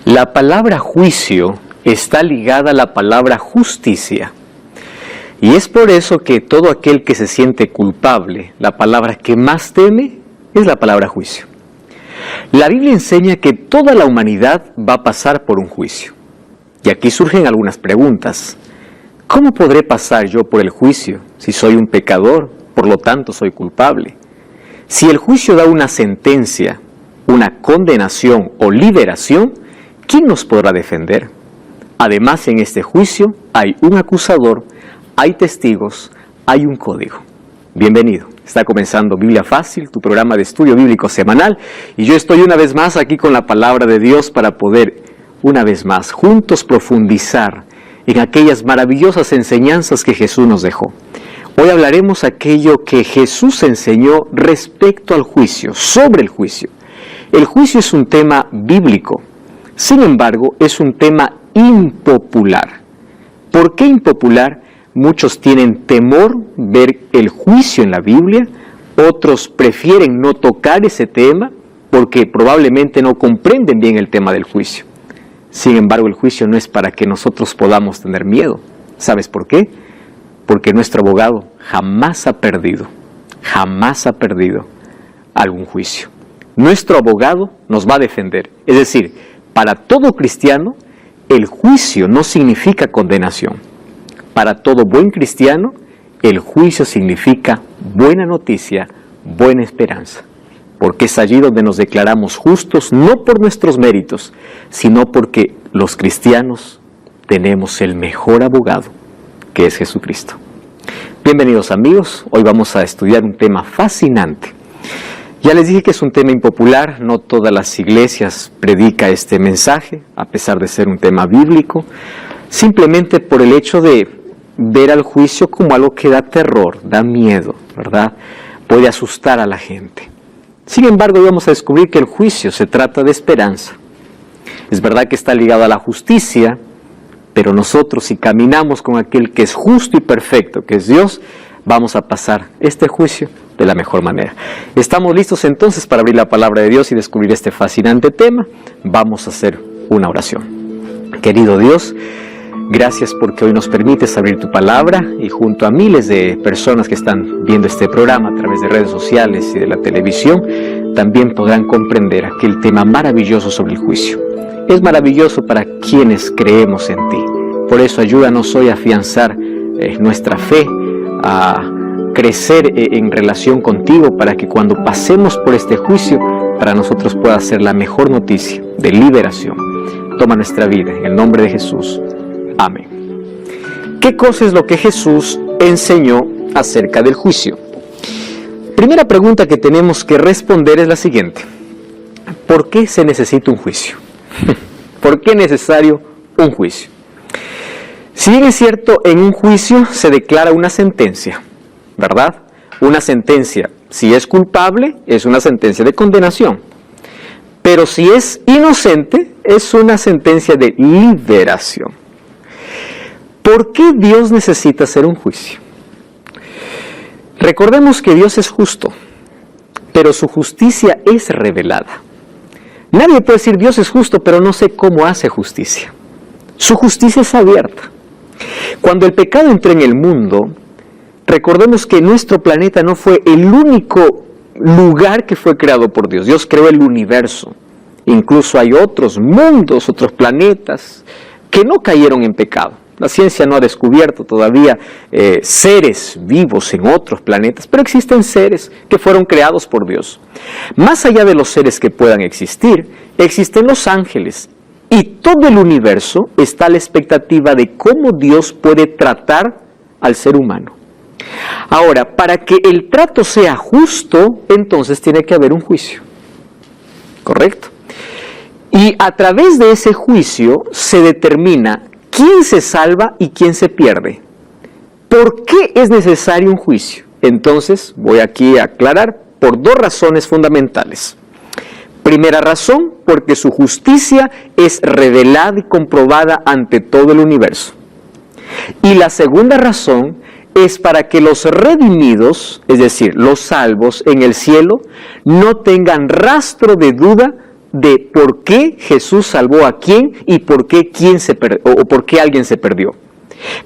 La palabra juicio está ligada a la palabra justicia. Y es por eso que todo aquel que se siente culpable, la palabra que más teme es la palabra juicio. La Biblia enseña que toda la humanidad va a pasar por un juicio. Y aquí surgen algunas preguntas. ¿Cómo podré pasar yo por el juicio si soy un pecador, por lo tanto soy culpable? Si el juicio da una sentencia, una condenación o liberación, ¿quién nos podrá defender? Además, en este juicio hay un acusador, hay testigos, hay un código. Bienvenido. Está comenzando Biblia Fácil, tu programa de estudio bíblico semanal, y yo estoy una vez más aquí con la palabra de Dios para poder, una vez más, juntos profundizar en aquellas maravillosas enseñanzas que Jesús nos dejó. Hoy hablaremos aquello que Jesús enseñó respecto al juicio, sobre el juicio. El juicio es un tema bíblico, sin embargo, es un tema impopular. ¿Por qué impopular? Muchos tienen temor ver el juicio en la Biblia, otros prefieren no tocar ese tema porque probablemente no comprenden bien el tema del juicio. Sin embargo, el juicio no es para que nosotros podamos tener miedo. ¿Sabes por qué? Porque nuestro abogado jamás ha perdido algún juicio. Nuestro abogado nos va a defender. Es decir, para todo cristiano, el juicio no significa condenación. Para todo buen cristiano, el juicio significa buena noticia, buena esperanza. Porque es allí donde nos declaramos justos, no por nuestros méritos, sino porque los cristianos tenemos el mejor abogado, que es Jesucristo. Bienvenidos amigos, hoy vamos a estudiar un tema fascinante. Ya les dije que es un tema impopular, no todas las iglesias predican este mensaje, a pesar de ser un tema bíblico, simplemente por el hecho de ver al juicio como algo que da terror, da miedo, ¿verdad? Puede asustar a la gente. Sin embargo, vamos a descubrir que el juicio se trata de esperanza. Es verdad que está ligado a la justicia, pero nosotros, si caminamos con aquel que es justo y perfecto, que es Dios, vamos a pasar este juicio de la mejor manera. ¿Estamos listos entonces para abrir la palabra de Dios y descubrir este fascinante tema? Vamos a hacer una oración. Querido Dios, gracias porque hoy nos permites abrir tu palabra y junto a miles de personas que están viendo este programa a través de redes sociales y de la televisión, también podrán comprender aquel tema maravilloso sobre el juicio. Es maravilloso para quienes creemos en ti. Por eso ayúdanos hoy a afianzar nuestra fe, a crecer en relación contigo para que cuando pasemos por este juicio, para nosotros pueda ser la mejor noticia de liberación. Toma nuestra vida en el nombre de Jesús. Amén. ¿Qué cosa es lo que Jesús enseñó acerca del juicio? Primera pregunta que tenemos que responder es la siguiente. ¿Por qué se necesita un juicio? ¿Por qué es necesario un juicio? Si bien es cierto, en un juicio se declara una sentencia, ¿verdad? Una sentencia, si es culpable, es una sentencia de condenación. Pero si es inocente, es una sentencia de liberación. ¿Por qué Dios necesita hacer un juicio? Recordemos que Dios es justo, pero su justicia es revelada. Nadie puede decir Dios es justo, pero no sé cómo hace justicia. Su justicia es abierta. Cuando el pecado entró en el mundo, recordemos que nuestro planeta no fue el único lugar que fue creado por Dios. Dios creó el universo. Incluso hay otros mundos, otros planetas que no cayeron en pecado. La ciencia no ha descubierto todavía seres vivos en otros planetas, pero existen seres que fueron creados por Dios. Más allá de los seres que puedan existir, existen los ángeles. Y todo el universo está a la expectativa de cómo Dios puede tratar al ser humano. Ahora, para que el trato sea justo, entonces tiene que haber un juicio. ¿Correcto? Y a través de ese juicio se determina quién se salva y quién se pierde. ¿Por qué es necesario un juicio? Entonces, voy aquí a aclarar por dos razones fundamentales. Primera razón, porque su justicia es revelada y comprobada ante todo el universo. Y la segunda razón es para que los redimidos, es decir, los salvos en el cielo, no tengan rastro de duda de por qué Jesús salvó a quién y por qué por qué alguien se perdió.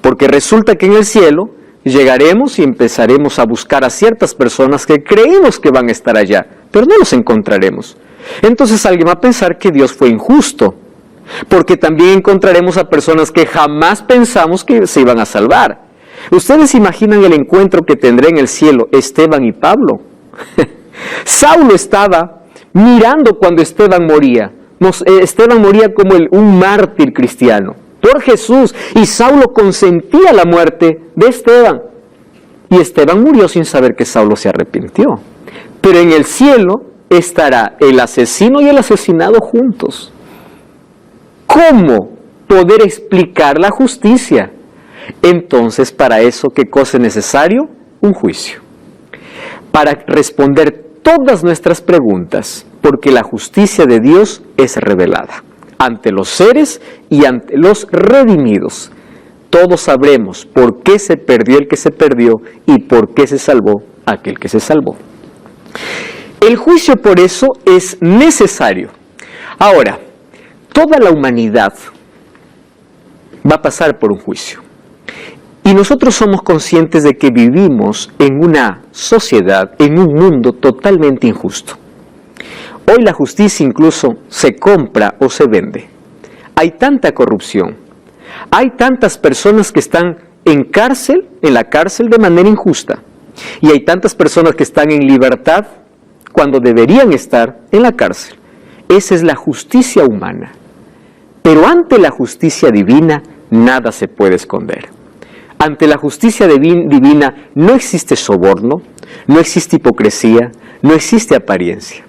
Porque resulta que en el cielo llegaremos y empezaremos a buscar a ciertas personas que creemos que van a estar allá, pero no los encontraremos. Entonces alguien va a pensar que Dios fue injusto, porque también encontraremos a personas que jamás pensamos que se iban a salvar. ¿Ustedes imaginan el encuentro que tendrá en el cielo Esteban y Pablo? Saulo estaba mirando cuando Esteban moría. Esteban moría como un mártir cristiano por Jesús, y Saulo consentía la muerte de Esteban. Y Esteban murió sin saber que Saulo se arrepintió. Pero en el cielo estará el asesino y el asesinado juntos. ¿Cómo poder explicar la justicia? Entonces, para eso, ¿qué cosa es necesario? Un juicio. Para responder todas nuestras preguntas, porque la justicia de Dios es revelada ante los seres y ante los redimidos. Todos sabremos por qué se perdió el que se perdió y por qué se salvó aquel que se salvó. El juicio, por eso, es necesario. Ahora, toda la humanidad va a pasar por un juicio. Y nosotros somos conscientes de que vivimos en una sociedad, en un mundo totalmente injusto. Hoy la justicia incluso se compra o se vende. Hay tanta corrupción. Hay tantas personas que están en la cárcel de manera injusta. Y hay tantas personas que están en libertad cuando deberían estar en la cárcel. Esa es la justicia humana. Pero ante la justicia divina, nada se puede esconder. Ante la justicia divina no existe soborno, no existe hipocresía, no existe apariencia.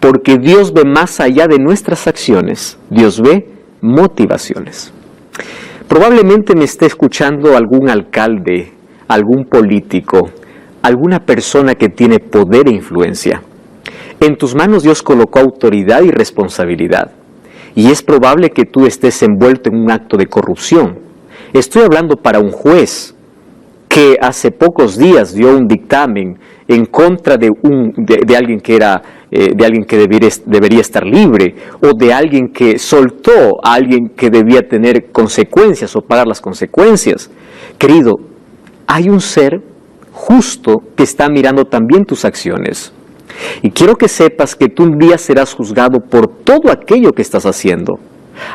Porque Dios ve más allá de nuestras acciones, Dios ve motivaciones. Probablemente me esté escuchando algún alcalde, algún político, alguna persona que tiene poder e influencia. En tus manos Dios colocó autoridad y responsabilidad. Y es probable que tú estés envuelto en un acto de corrupción. Estoy hablando para un juez que hace pocos días dio un dictamen en contra de alguien que debería estar libre, o de alguien que soltó a alguien que debía tener consecuencias o pagar las consecuencias. Querido, hay un ser justo que está mirando también tus acciones. Y quiero que sepas que tú un día serás juzgado por todo aquello que estás haciendo.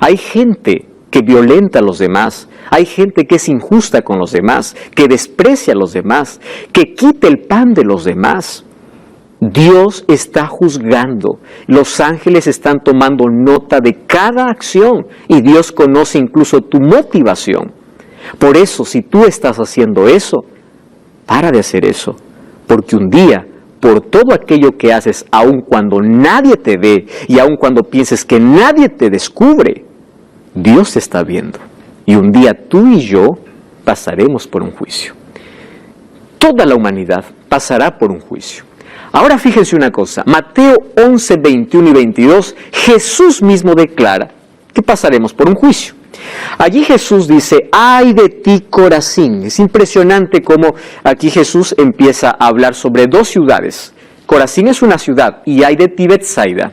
Hay gente que violenta a los demás, hay gente que es injusta con los demás, que desprecia a los demás, que quita el pan de los demás. Dios está juzgando, los ángeles están tomando nota de cada acción y Dios conoce incluso tu motivación. Por eso, si tú estás haciendo eso, para de hacer eso, porque un día, por todo aquello que haces, aun cuando nadie te ve y aun cuando pienses que nadie te descubre, Dios te está viendo. Y un día tú y yo pasaremos por un juicio. Toda la humanidad pasará por un juicio. Ahora fíjense una cosa, Mateo 11, 21 y 22, Jesús mismo declara que pasaremos por un juicio. Allí Jesús dice, ¡ay de ti, Corazín! Es impresionante cómo aquí Jesús empieza a hablar sobre dos ciudades. Corazín es una ciudad y ¡ay de ti, Betsaida!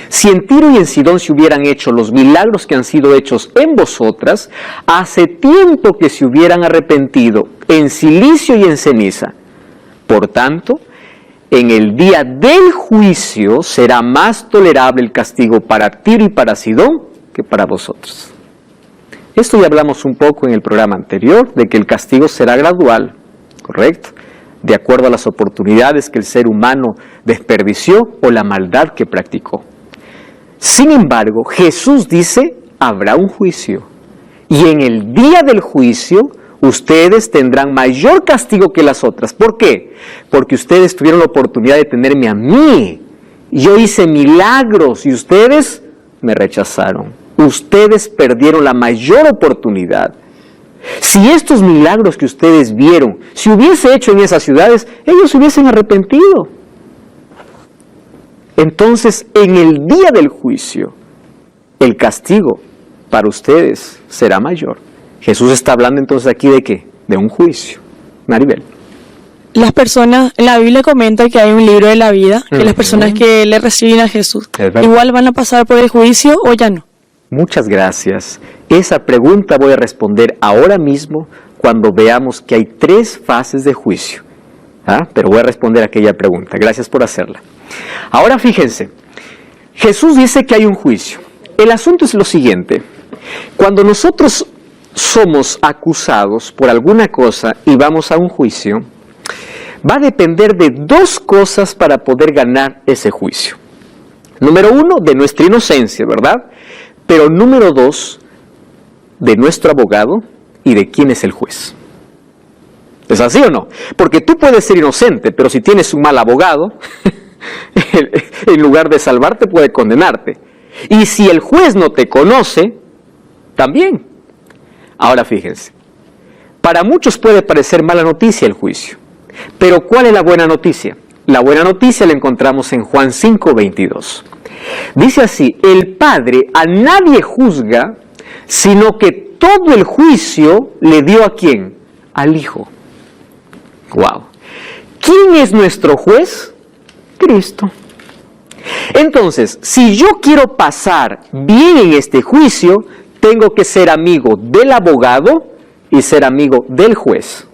Si en Tiro y en Sidón se hubieran hecho los milagros que han sido hechos en vosotras, hace tiempo que se hubieran arrepentido en cilicio y en ceniza. Por tanto, en el día del juicio será más tolerable el castigo para Tiro y para Sidón que para vosotros. Esto ya hablamos un poco en el programa anterior, de que el castigo será gradual, ¿correcto? De acuerdo a las oportunidades que el ser humano desperdició o la maldad que practicó. Sin embargo, Jesús dice, habrá un juicio. Y en el día del juicio, ustedes tendrán mayor castigo que las otras. ¿Por qué? Porque ustedes tuvieron la oportunidad de tenerme a mí. Yo hice milagros y ustedes me rechazaron. Ustedes perdieron la mayor oportunidad. Si estos milagros que ustedes vieron se hubiese hecho en esas ciudades, ellos se hubiesen arrepentido. Entonces, en el día del juicio, el castigo para ustedes será mayor. Jesús está hablando entonces aquí ¿de qué? De un juicio. Maribel. las personas, en la Biblia comenta que hay un libro de la vida, que las personas que le reciben a Jesús, igual van a pasar por el juicio o ya no. Muchas gracias. Esa pregunta voy a responder ahora mismo cuando veamos que hay 3 fases de juicio. Pero voy a responder aquella pregunta. Gracias por hacerla. Ahora fíjense, Jesús dice que hay un juicio. El asunto es lo siguiente. Cuando nosotros somos acusados por alguna cosa y vamos a un juicio, va a depender de 2 cosas para poder ganar ese juicio. Número 1, de nuestra inocencia, ¿verdad? Pero número 2, de nuestro abogado y de quién es el juez. ¿Es así o no? Porque tú puedes ser inocente, pero si tienes un mal abogado, en lugar de salvarte puede condenarte. Y si el juez no te conoce, también. Ahora fíjense, para muchos puede parecer mala noticia el juicio, pero ¿cuál es la buena noticia? La buena noticia la encontramos en Juan 5:22. Dice así: el Padre a nadie juzga, sino que todo el juicio le dio ¿a quién? Al Hijo. Wow. ¿Quién es nuestro juez? Cristo. Entonces, si yo quiero pasar bien en este juicio, tengo que ser amigo del abogado y ser amigo del juez.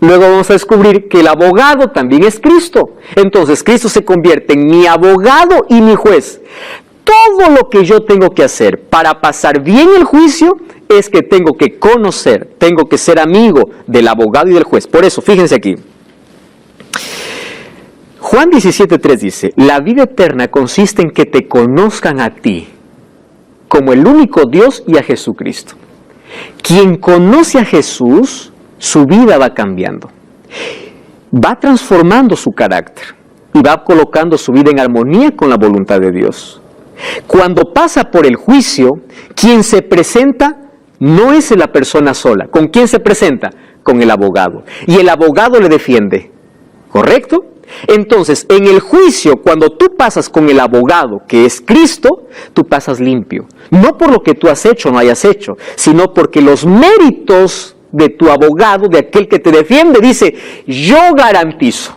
Luego vamos a descubrir que el abogado también es Cristo. Entonces, Cristo se convierte en mi abogado y mi juez. Todo lo que yo tengo que hacer para pasar bien el juicio es que tengo que conocer, tengo que ser amigo del abogado y del juez. Por eso, fíjense aquí. Juan 17:3 dice: la vida eterna consiste en que te conozcan a ti, como el único Dios, y a Jesucristo. Quien conoce a Jesús, su vida va cambiando. Va transformando su carácter y va colocando su vida en armonía con la voluntad de Dios. Cuando pasa por el juicio, quien se presenta no es la persona sola. ¿Con quién se presenta? Con el abogado. Y el abogado le defiende. ¿Correcto? Entonces, en el juicio, cuando tú pasas con el abogado, que es Cristo, tú pasas limpio. No por lo que tú has hecho o no hayas hecho, sino porque los méritos de tu abogado, de aquel que te defiende, dice: yo garantizo.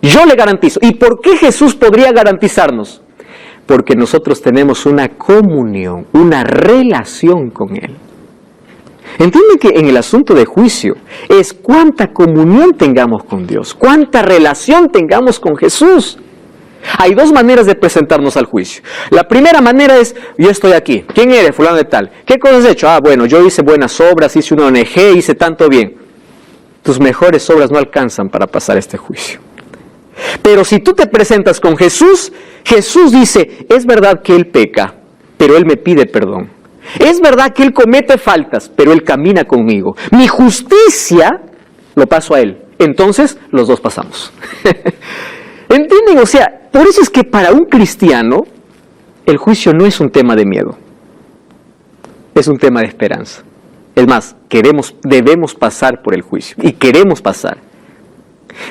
Yo le garantizo. ¿Y por qué Jesús podría garantizarnos? Porque nosotros tenemos una comunión, una relación con Él. Entienden que en el asunto de juicio es cuánta comunión tengamos con Dios, cuánta relación tengamos con Jesús. Hay 2 maneras de presentarnos al juicio. La primera manera es: yo estoy aquí. ¿Quién eres? Fulano de tal. ¿Qué cosas has hecho? Bueno, yo hice buenas obras, hice una ONG, hice tanto bien. Tus mejores obras no alcanzan para pasar este juicio. Pero si tú te presentas con Jesús, Jesús dice: es verdad que Él peca, pero Él me pide perdón. Es verdad que Él comete faltas, pero Él camina conmigo. Mi justicia lo paso a Él. Entonces, los 2 pasamos. ¿Entienden? O sea, por eso es que para un cristiano, el juicio no es un tema de miedo. Es un tema de esperanza. Es más, debemos pasar por el juicio. Y queremos pasar.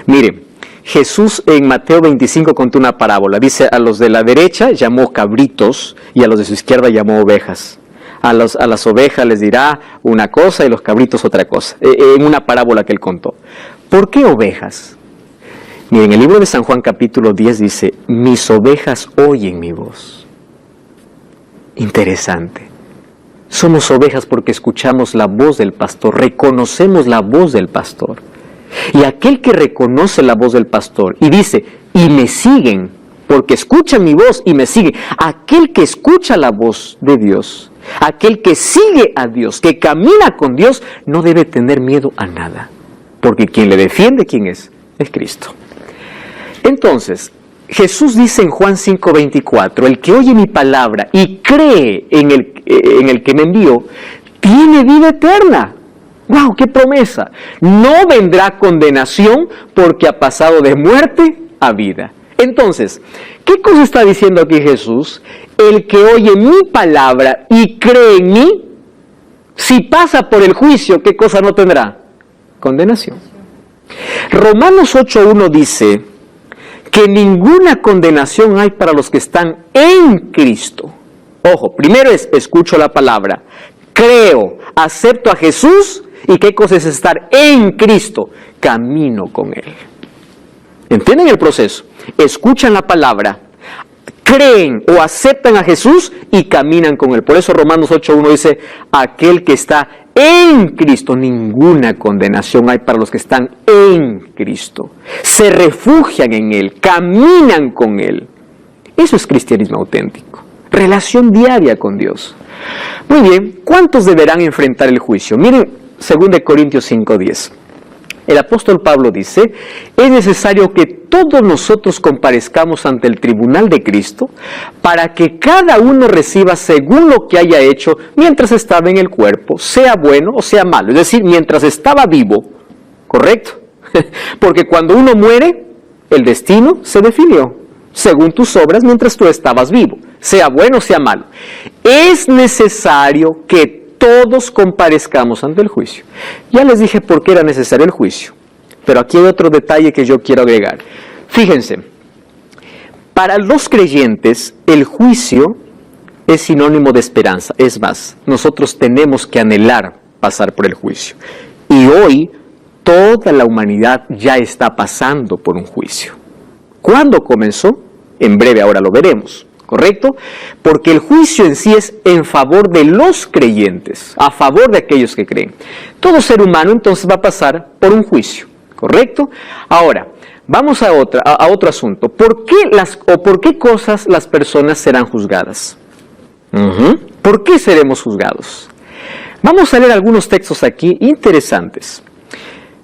Miren, Jesús en Mateo 25 contó una parábola. Dice: a los de la derecha llamó cabritos y a los de su izquierda llamó ovejas. A las ovejas les dirá una cosa y los cabritos otra cosa. En una parábola que él contó. ¿Por qué ovejas? Miren, el libro de San Juan capítulo 10 dice: mis ovejas oyen mi voz. Interesante. Somos ovejas porque escuchamos la voz del pastor, reconocemos la voz del pastor. Y aquel que reconoce la voz del pastor y dice: y me siguen, porque escuchan mi voz y me siguen. Aquel que escucha la voz de Dios, aquel que sigue a Dios, que camina con Dios, no debe tener miedo a nada. Porque quien le defiende, ¿quién es? Es Cristo. Entonces, Jesús dice en Juan 5:24: el que oye mi palabra y cree en el que me envió, tiene vida eterna. ¡Wow! ¡Qué promesa! No vendrá condenación porque ha pasado de muerte a vida. Entonces, ¿qué cosa está diciendo aquí Jesús? El que oye mi palabra y cree en mí, si pasa por el juicio, ¿qué cosa no tendrá? Condenación. Romanos 8:1 dice que ninguna condenación hay para los que están en Cristo. Ojo, primero escucho la palabra, creo, acepto a Jesús ¿Y qué cosa es estar en Cristo? Camino con Él. ¿Entienden el proceso? Escuchan la palabra, creen o aceptan a Jesús y caminan con Él. Por eso Romanos 8:1 dice, aquel que está en Cristo, ninguna condenación hay para los que están en Cristo. Se refugian en Él, caminan con Él. Eso es cristianismo auténtico. Relación diaria con Dios. Muy bien, ¿cuántos deberán enfrentar el juicio? Miren 2 Corintios 5:10. El apóstol Pablo dice, es necesario que todos nosotros comparezcamos ante el tribunal de Cristo para que cada uno reciba según lo que haya hecho mientras estaba en el cuerpo, sea bueno o sea malo. Es decir, mientras estaba vivo, ¿correcto? Porque cuando uno muere, el destino se definió según tus obras mientras tú estabas vivo, sea bueno o sea malo. Es necesario que todos comparezcamos ante el juicio. Ya les dije por qué era necesario el juicio, pero aquí hay otro detalle que yo quiero agregar. Fíjense, para los creyentes el juicio es sinónimo de esperanza. Es más, nosotros tenemos que anhelar pasar por el juicio. Y hoy toda la humanidad ya está pasando por un juicio. ¿Cuándo comenzó? En breve ahora lo veremos. ¿Correcto? Porque el juicio en sí es en favor de los creyentes, a favor de aquellos que creen. Todo ser humano entonces va a pasar por un juicio, ¿correcto? Ahora, vamos a otro asunto. ¿Por qué cosas las personas serán juzgadas? ¿Por qué seremos juzgados? Vamos a leer algunos textos aquí interesantes.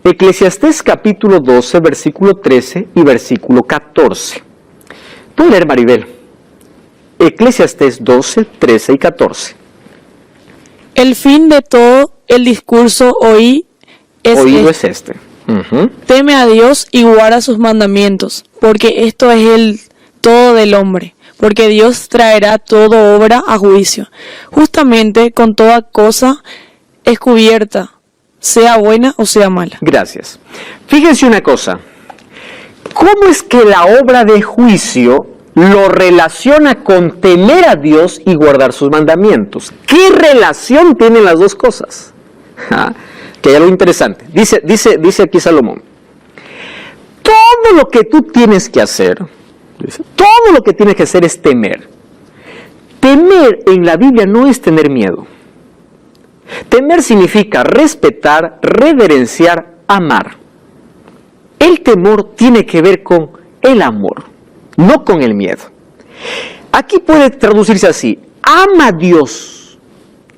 Eclesiastés capítulo 12, versículo 13 y versículo 14. ¿Puedo leer, Maribel? Eclesiastés 12, 13 y 14. El fin de todo el discurso oído es este. Teme a Dios y guarda sus mandamientos, porque esto es el todo del hombre, porque Dios traerá toda obra a juicio, justamente con toda cosa descubierta, sea buena o sea mala. Gracias. Fíjense una cosa, ¿cómo es que la obra de juicio lo relaciona con temer a Dios y guardar sus mandamientos? ¿Qué relación tienen las dos cosas? Que hay algo interesante. Dice aquí Salomón, todo lo que tú tienes que hacer, todo lo que tienes que hacer es temer. Temer en la Biblia no es tener miedo. Temer significa respetar, reverenciar, amar. El temor tiene que ver con el amor, no con el miedo. Aquí puede traducirse así: ama a Dios,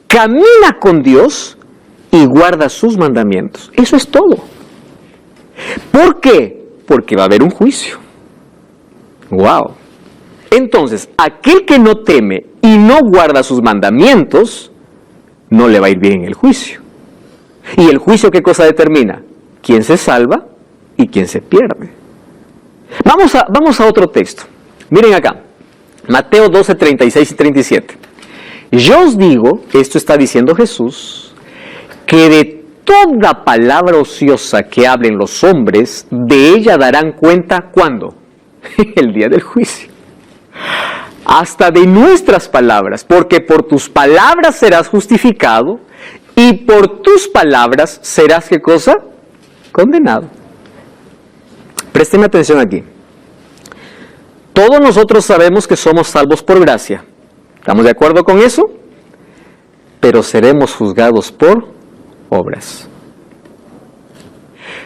camina con Dios y guarda sus mandamientos. Eso es todo. ¿Por qué? Porque va a haber un juicio. ¡Wow! Entonces, aquel que no teme y no guarda sus mandamientos, no le va a ir bien en el juicio. ¿Y el juicio qué cosa determina? ¿Quién se salva y quién se pierde? Vamos a otro texto. Miren acá, Mateo 12, 36 y 37. Yo os digo, esto está diciendo Jesús, que de toda palabra ociosa que hablen los hombres, de ella darán cuenta, ¿cuándo? El día del juicio. Hasta de nuestras palabras, porque por tus palabras serás justificado y por tus palabras serás, ¿qué cosa? Condenado. Presten atención aquí. Todos nosotros sabemos que somos salvos por gracia. ¿Estamos de acuerdo con eso? Pero seremos juzgados por obras.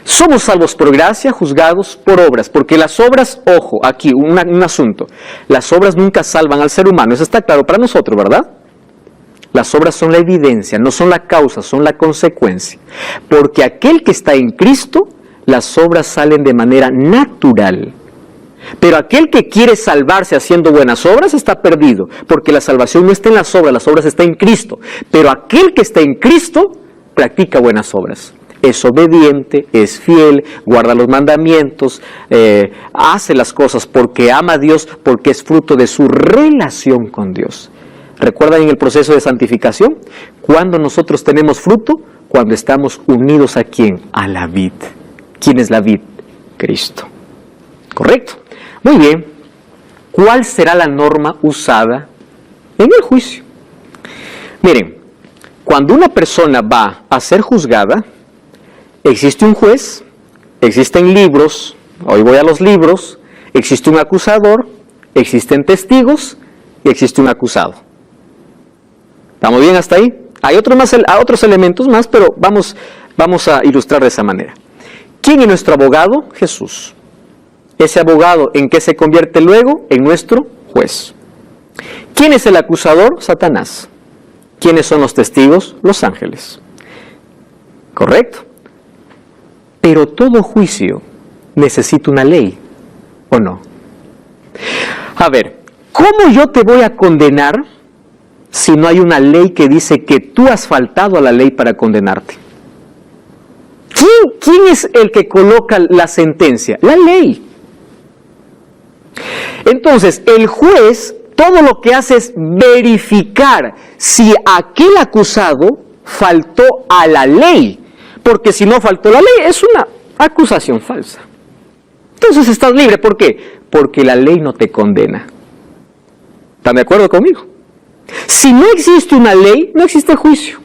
Somos salvos por gracia, juzgados por obras, porque las obras, ojo, aquí un asunto, las obras nunca salvan al ser humano, eso está claro para nosotros, ¿verdad? Las obras son la evidencia, no son la causa, son la consecuencia, porque aquel que está en Cristo, las obras salen de manera natural, pero aquel que quiere salvarse haciendo buenas obras está perdido, porque la salvación no está en las obras está en Cristo, pero aquel que está en Cristo practica buenas obras. Es obediente, es fiel, guarda los mandamientos, hace las cosas porque ama a Dios, porque es fruto de su relación con Dios. ¿Recuerdan en el proceso de santificación? Cuando nosotros tenemos fruto, cuando estamos unidos ¿a quién? A la vid. ¿Quién es la vid? Cristo. ¿Correcto? Muy bien. ¿Cuál será la norma usada en el juicio? Miren, cuando una persona va a ser juzgada, existe un juez, existen libros, hoy voy a los libros, existe un acusador, existen testigos y existe un acusado. ¿Estamos bien hasta ahí? Hay otros elementos más, pero vamos a ilustrar de esa manera. ¿Quién es nuestro abogado? Jesús. Ese abogado, ¿en qué se convierte luego? En nuestro juez. ¿Quién es el acusador? Satanás. ¿Quiénes son los testigos? Los ángeles. ¿Correcto? Pero todo juicio necesita una ley, ¿o no? A ver, ¿cómo yo te voy a condenar si no hay una ley que dice que tú has faltado a la ley para condenarte? ¿Quién es el que coloca la sentencia? La ley. Entonces, el juez todo lo que hace es verificar si aquel acusado faltó a la ley, porque si no faltó la ley es una acusación falsa. Entonces estás libre, ¿por qué? Porque la ley no te condena. ¿Están de acuerdo conmigo? Si no existe una ley, no existe juicio.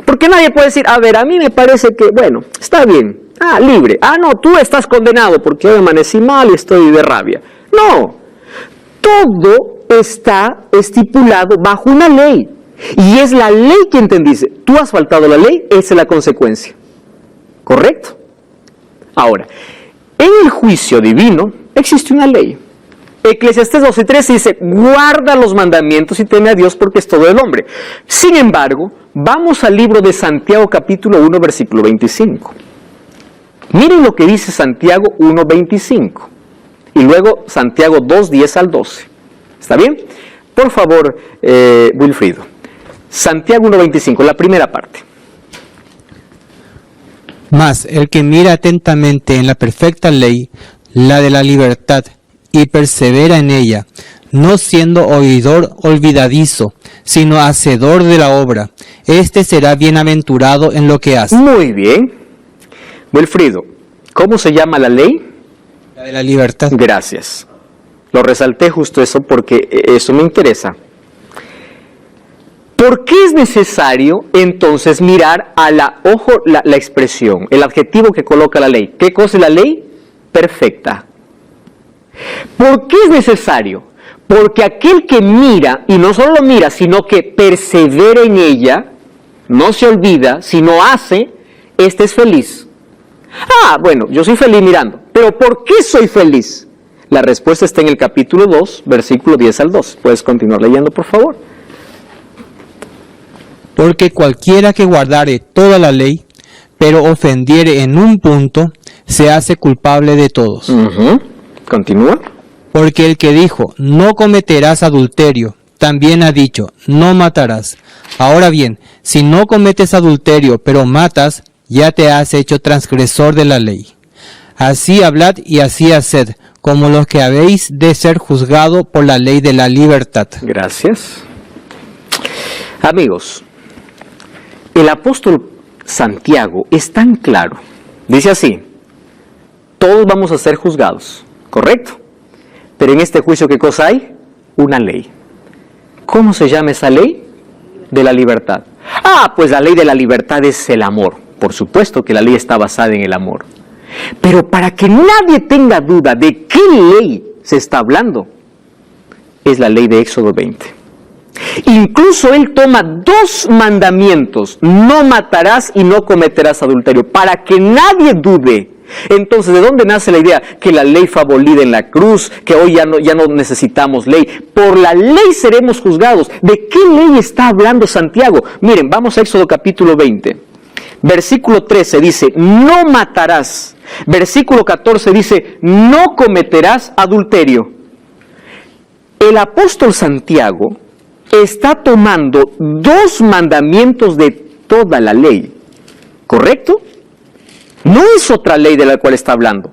Porque nadie puede decir, a ver, a mí me parece que, bueno, está bien, libre. No, tú estás condenado porque hoy amanecí mal y estoy de rabia. No, todo está estipulado bajo una ley. Y es la ley quien te dice, tú has faltado a la ley, esa es la consecuencia. ¿Correcto? Ahora, en el juicio divino existe una ley. Eclesiastés 12:3 dice, guarda los mandamientos y teme a Dios porque es todo el hombre. Sin embargo, vamos al libro de Santiago capítulo 1 versículo 25. Miren lo que dice Santiago 1:25 y luego Santiago 2:10 al 12. ¿Está bien? Por favor, Wilfrido. Santiago 1:25, la primera parte. Mas el que mira atentamente en la perfecta ley, la de la libertad, y persevera en ella, no siendo oidor olvidadizo, sino hacedor de la obra, éste será bienaventurado en lo que hace. Muy bien. Wilfrido, ¿cómo se llama la ley? La de la libertad. Gracias. Lo resalté justo eso porque eso me interesa. ¿Por qué es necesario entonces mirar a la expresión, el adjetivo que coloca la ley? ¿Qué cosa es la ley? Perfecta. ¿Por qué es necesario? Porque aquel que mira, y no solo lo mira, sino que persevera en ella, no se olvida, sino hace, este es feliz. Bueno, yo soy feliz mirando, pero ¿por qué soy feliz? La respuesta está en el capítulo 2, versículo 10 al 12. ¿Puedes continuar leyendo, por favor? Porque cualquiera que guardare toda la ley, pero ofendiere en un punto, se hace culpable de todos. Continúa. Porque el que dijo, no cometerás adulterio, también ha dicho, no matarás. Ahora bien, si no cometes adulterio, pero matas, ya te has hecho transgresor de la ley. Así hablad y así haced, como los que habéis de ser juzgado por la ley de la libertad. Gracias. Amigos, el apóstol Santiago es tan claro. Dice así, todos vamos a ser juzgados, ¿correcto? Pero en este juicio, ¿qué cosa hay? Una ley. ¿Cómo se llama esa ley? De la libertad. Pues la ley de la libertad es el amor. Por supuesto que la ley está basada en el amor. Pero para que nadie tenga duda de qué ley se está hablando, es la ley de Éxodo 20. Incluso él toma 2 mandamientos, no matarás y no cometerás adulterio, para que nadie dude. Entonces, ¿de dónde nace la idea? Que la ley fue abolida en la cruz, que hoy ya no necesitamos ley. Por la ley seremos juzgados. ¿De qué ley está hablando Santiago? Miren, vamos a Éxodo capítulo 20. Versículo 13 dice, no matarás. Versículo 14 dice, no cometerás adulterio. El apóstol Santiago está tomando 2 mandamientos de toda la ley, ¿correcto? No es otra ley de la cual está hablando.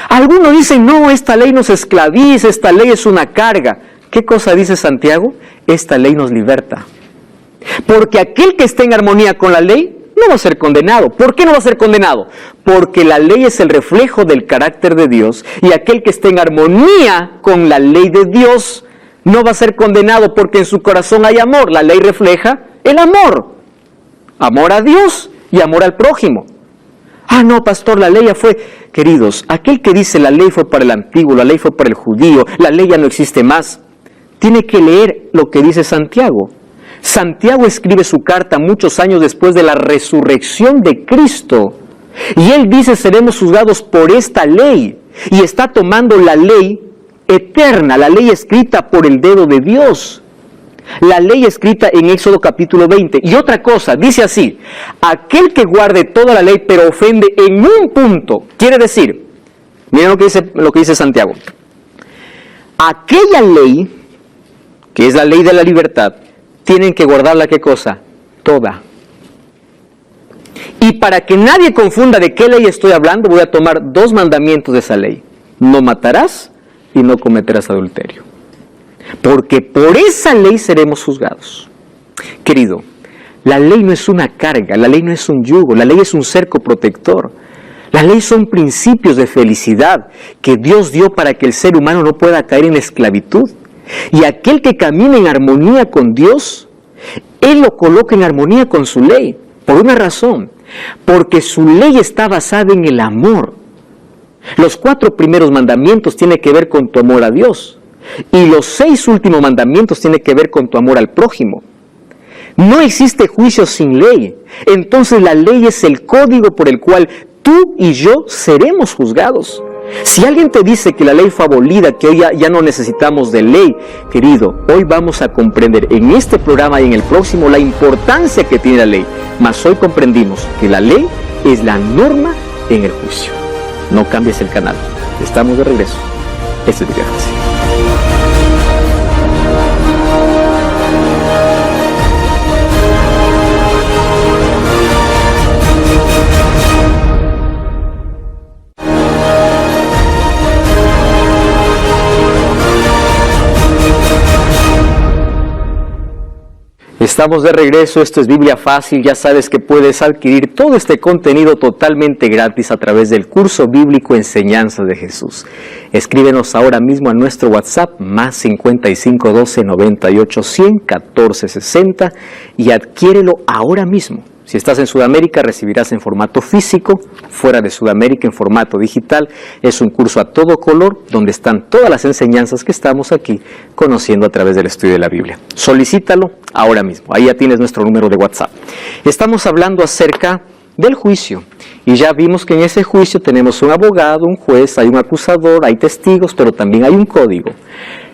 Algunos dicen, no, esta ley nos esclaviza, esta ley es una carga. ¿Qué cosa dice Santiago? Esta ley nos liberta. Porque aquel que esté en armonía con la ley no va a ser condenado. ¿Por qué no va a ser condenado? Porque la ley es el reflejo del carácter de Dios y aquel que esté en armonía con la ley de Dios no va a ser condenado porque en su corazón hay amor. La ley refleja el amor. Amor a Dios y amor al prójimo. Ah, no, pastor, la ley ya fue. Queridos, aquel que dice la ley fue para el antiguo, la ley fue para el judío, la ley ya no existe más, tiene que leer lo que dice Santiago. Santiago escribe su carta muchos años después de la resurrección de Cristo. Y él dice, seremos juzgados por esta ley. Y está tomando la ley eterna, la ley escrita por el dedo de Dios. La ley escrita en Éxodo capítulo 20. Y otra cosa, dice así, aquel que guarde toda la ley pero ofende en un punto, quiere decir, miren lo que dice Santiago, aquella ley, que es la ley de la libertad, tienen que guardarla, ¿qué cosa? Toda. Y para que nadie confunda de qué ley estoy hablando, voy a tomar 2 mandamientos de esa ley. No matarás y no cometerás adulterio. Porque por esa ley seremos juzgados. Querido, la ley no es una carga, la ley no es un yugo, la ley es un cerco protector. La ley son principios de felicidad que Dios dio para que el ser humano no pueda caer en la esclavitud. Y aquel que camina en armonía con Dios, Él lo coloca en armonía con su ley. Por una razón, porque su ley está basada en el amor. Los 4 primeros mandamientos tienen que ver con tu amor a Dios. Y los 6 últimos mandamientos tienen que ver con tu amor al prójimo. No existe juicio sin ley. Entonces la ley es el código por el cual tú y yo seremos juzgados. Si alguien te dice que la ley fue abolida, que hoy ya no necesitamos de ley, querido, hoy vamos a comprender en este programa y en el próximo la importancia que tiene la ley. Mas hoy comprendimos que la ley es la norma en el juicio. No cambies el canal. Estamos de regreso. Este es Biblia Fácil. Estamos de regreso, esto es Biblia Fácil, ya sabes que puedes adquirir todo este contenido totalmente gratis a través del curso bíblico Enseñanzas de Jesús. Escríbenos ahora mismo a nuestro WhatsApp, más 55 12 98 100 14 60 y adquiérelo ahora mismo. Si estás en Sudamérica, recibirás en formato físico, fuera de Sudamérica en formato digital. Es un curso a todo color, donde están todas las enseñanzas que estamos aquí conociendo a través del estudio de la Biblia. Solicítalo ahora mismo, ahí ya tienes nuestro número de WhatsApp. Estamos hablando acerca del juicio, y ya vimos que en ese juicio tenemos un abogado, un juez, hay un acusador, hay testigos, pero también hay un código.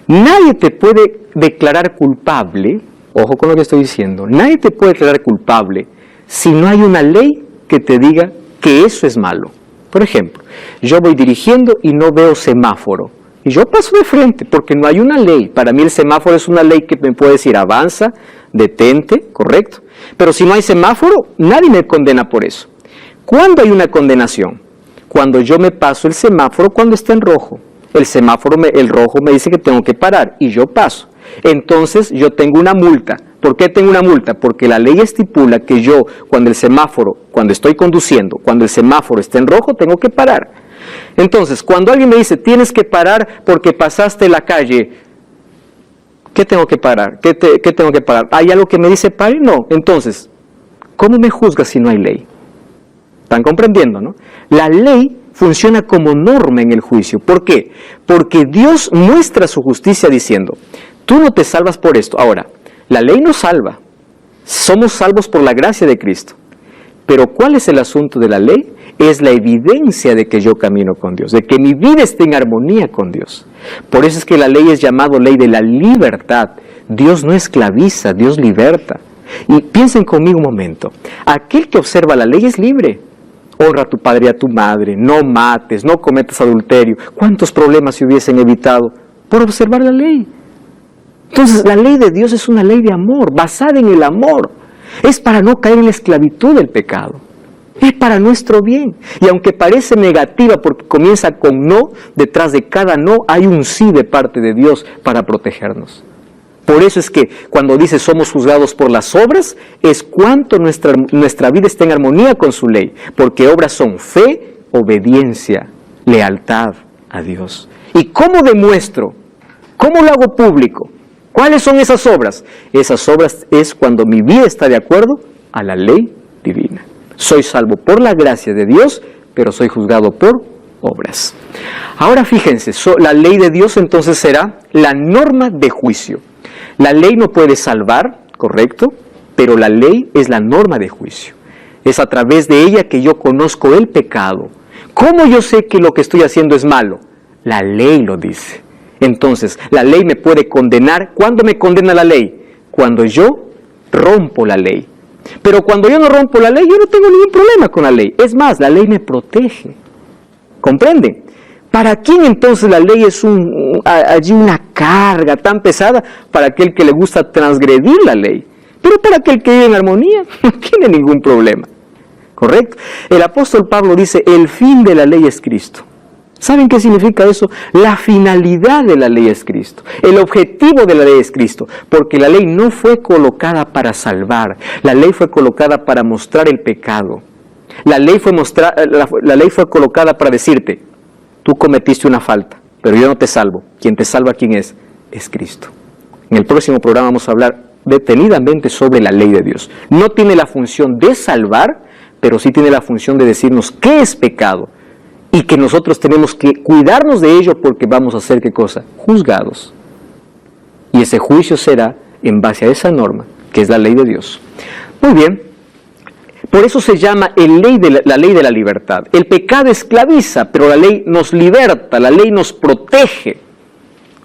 Nadie te puede declarar culpable, ojo con lo que estoy diciendo, nadie te puede declarar culpable si no hay una ley que te diga que eso es malo. Por ejemplo, yo voy dirigiendo y no veo semáforo. Y yo paso de frente porque no hay una ley. Para mí el semáforo es una ley que me puede decir avanza, detente, correcto. Pero si no hay semáforo, nadie me condena por eso. ¿Cuándo hay una condenación? Cuando yo me paso el semáforo cuando está en rojo. El semáforo, el rojo me dice que tengo que parar y yo paso. Entonces yo tengo una multa. ¿Por qué tengo una multa? Porque la ley estipula que yo, cuando estoy conduciendo, cuando el semáforo está en rojo, tengo que parar. Entonces, cuando alguien me dice, tienes que parar porque pasaste la calle, ¿qué tengo que parar? ¿Qué tengo que parar? ¿Hay algo que me dice pare? No. Entonces, ¿cómo me juzgas si no hay ley? ¿Están comprendiendo, no? La ley funciona como norma en el juicio. ¿Por qué? Porque Dios muestra su justicia diciendo, tú no te salvas por esto. Ahora, la ley nos salva. Somos salvos por la gracia de Cristo. Pero ¿cuál es el asunto de la ley? Es la evidencia de que yo camino con Dios, de que mi vida esté en armonía con Dios. Por eso es que la ley es llamada ley de la libertad. Dios no esclaviza, Dios liberta. Y piensen conmigo un momento. Aquel que observa la ley es libre. Honra a tu padre y a tu madre, no mates, no cometas adulterio. ¿Cuántos problemas se hubiesen evitado por observar la ley? Entonces, la ley de Dios es una ley de amor, basada en el amor. Es para no caer en la esclavitud del pecado. Es para nuestro bien. Y aunque parece negativa porque comienza con no, detrás de cada no hay un sí de parte de Dios para protegernos. Por eso es que cuando dice somos juzgados por las obras, es cuánto nuestra vida está en armonía con su ley. Porque obras son fe, obediencia, lealtad a Dios. ¿Y cómo demuestro? ¿Cómo lo hago público? ¿Cuáles son esas obras? Esas obras es cuando mi vida está de acuerdo a la ley divina. Soy salvo por la gracia de Dios, pero soy juzgado por obras. Ahora fíjense, la ley de Dios entonces será la norma de juicio. La ley no puede salvar, correcto, pero la ley es la norma de juicio. Es a través de ella que yo conozco el pecado. ¿Cómo yo sé que lo que estoy haciendo es malo? La ley lo dice. Entonces, la ley me puede condenar. ¿Cuándo me condena la ley? Cuando yo rompo la ley. Pero cuando yo no rompo la ley, yo no tengo ningún problema con la ley. Es más, la ley me protege. ¿Comprenden? ¿Para quién entonces la ley es allí una carga tan pesada? Para aquel que le gusta transgredir la ley. Pero para aquel que vive en armonía, no tiene ningún problema. ¿Correcto? El apóstol Pablo dice, el fin de la ley es Cristo. ¿Saben qué significa eso? La finalidad de la ley es Cristo. El objetivo de la ley es Cristo. Porque la ley no fue colocada para salvar. La ley fue colocada para mostrar el pecado. La ley fue colocada para decirte, tú cometiste una falta, pero yo no te salvo. Quien te salva, ¿quién es? Es Cristo. En el próximo programa vamos a hablar detenidamente sobre la ley de Dios. No tiene la función de salvar, pero sí tiene la función de decirnos qué es pecado. Y que nosotros tenemos que cuidarnos de ello porque vamos a ser, ¿qué cosa? Juzgados. Y ese juicio será en base a esa norma, que es la ley de Dios. Muy bien. Por eso se llama la ley de la libertad. El pecado esclaviza, pero la ley nos liberta, la ley nos protege.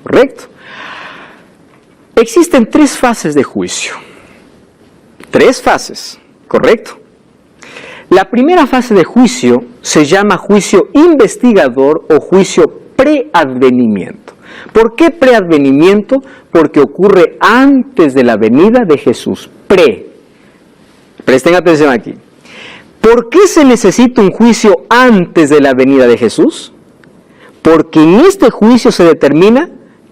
¿Correcto? Existen 3 fases de juicio. 3 fases, ¿correcto? La primera fase de juicio se llama juicio investigador o juicio preadvenimiento. ¿Por qué preadvenimiento? Porque ocurre antes de la venida de Jesús. Presten atención aquí. ¿Por qué se necesita un juicio antes de la venida de Jesús? Porque en este juicio se determina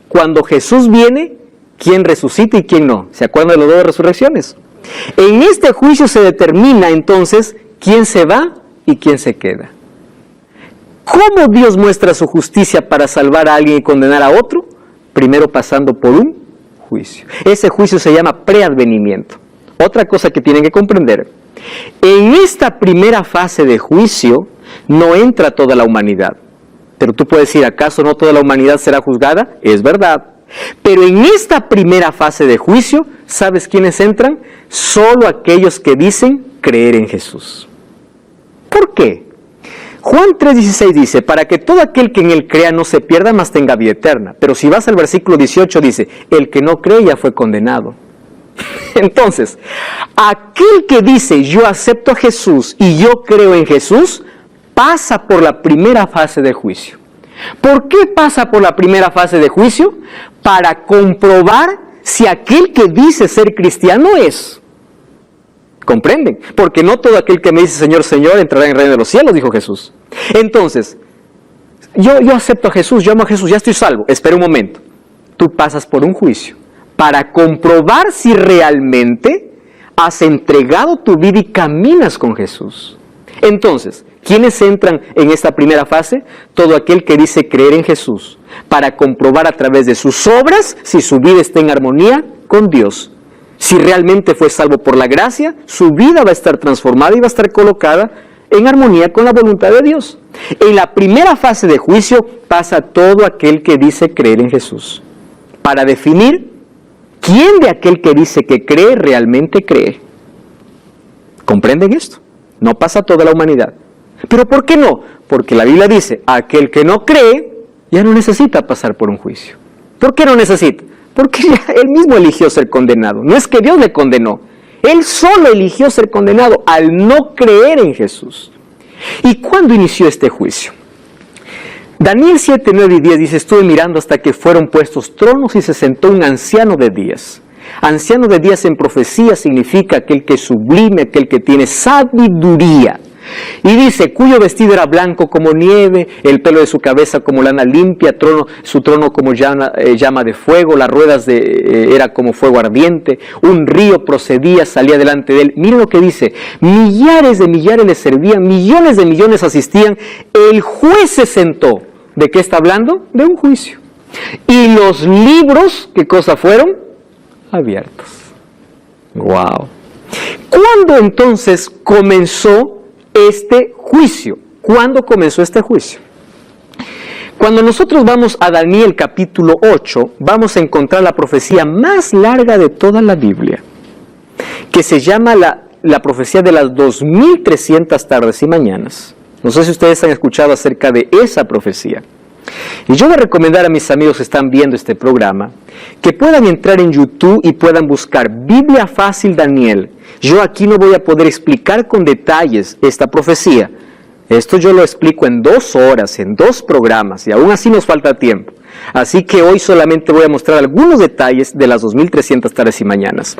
cuando Jesús viene, quién resucita y quién no. ¿Se acuerdan de las 2 resurrecciones? En este juicio se determina entonces quién se va y quién se queda. ¿Cómo Dios muestra su justicia para salvar a alguien y condenar a otro? Primero pasando por un juicio. Ese juicio se llama preadvenimiento. Otra cosa que tienen que comprender, en esta primera fase de juicio no entra toda la humanidad. Pero tú puedes decir, ¿acaso no toda la humanidad será juzgada? Es verdad. Pero en esta primera fase de juicio, ¿sabes quiénes entran? Solo aquellos que dicen creer en Jesús. ¿Por qué? Juan 3:16 dice, para que todo aquel que en él crea no se pierda, mas tenga vida eterna. Pero si vas al versículo 18 dice, el que no cree ya fue condenado. Entonces, aquel que dice yo acepto a Jesús y yo creo en Jesús, pasa por la primera fase de juicio. ¿Por qué pasa por la primera fase de juicio? Para comprobar si aquel que dice ser cristiano es. ¿Comprenden? Porque no todo aquel que me dice Señor, Señor entrará en el reino de los cielos, dijo Jesús. Entonces, yo acepto a Jesús, yo amo a Jesús, ya estoy salvo. Espera un momento. Tú pasas por un juicio para comprobar si realmente has entregado tu vida y caminas con Jesús. Entonces, ¿quiénes entran en esta primera fase? Todo aquel que dice creer en Jesús, para comprobar a través de sus obras si su vida está en armonía con Dios. Si realmente fue salvo por la gracia, su vida va a estar transformada y va a estar colocada en armonía con la voluntad de Dios. En la primera fase de juicio pasa todo aquel que dice creer en Jesús, para definir quién de aquel que dice que cree realmente cree. ¿Comprenden esto? No pasa toda la humanidad. ¿Pero por qué no? Porque la Biblia dice, aquel que no cree ya no necesita pasar por un juicio. ¿Por qué no necesita? Porque él mismo eligió ser condenado. No es que Dios le condenó. Él solo eligió ser condenado al no creer en Jesús. ¿Y cuándo inició este juicio? Daniel 7, 9 y 10 dice, estuve mirando hasta que fueron puestos tronos y se sentó un anciano de días. Anciano de días en profecía significa aquel que es sublime, aquel que tiene sabiduría. Y dice, cuyo vestido era blanco como nieve, el pelo de su cabeza como lana limpia, su trono como llama de fuego, las ruedas era como fuego ardiente, un río procedía, salía delante de él. Miren lo que dice, millares de millares le servían, millones de millones asistían, el juez se sentó. ¿De qué está hablando? De un juicio. Y los libros, ¿qué cosa fueron? abiertos. ¡Wow! ¿Cuándo entonces comenzó este juicio? ¿Cuándo comenzó este juicio? Cuando nosotros vamos a Daniel capítulo 8, vamos a encontrar la profecía más larga de toda la Biblia, que se llama la profecía de las 2300 tardes y mañanas. No sé si ustedes han escuchado acerca de esa profecía. Y yo voy a recomendar a mis amigos que están viendo este programa que puedan entrar en YouTube y puedan buscar Biblia Fácil Daniel. Yo aquí no voy a poder explicar con detalles esta profecía. Esto yo lo explico en 2 horas, en 2 programas, y aún así nos falta tiempo. Así que hoy solamente voy a mostrar algunos detalles de las 2300 tardes y mañanas.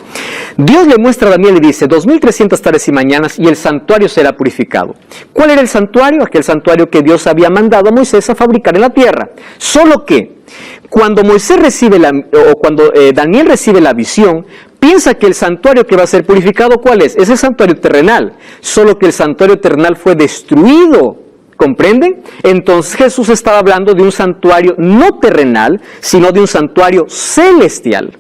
Dios le muestra a Daniel y dice, 2300 tardes y mañanas y el santuario será purificado. ¿Cuál era el santuario? Aquel santuario que Dios había mandado a Moisés a fabricar en la tierra. Solo que cuando Daniel recibe la visión, piensa que el santuario que va a ser purificado, ¿cuál es? Es el santuario terrenal. Solo que el santuario terrenal fue destruido. ¿Comprenden? Entonces Jesús estaba hablando de un santuario no terrenal, sino de un santuario celestial.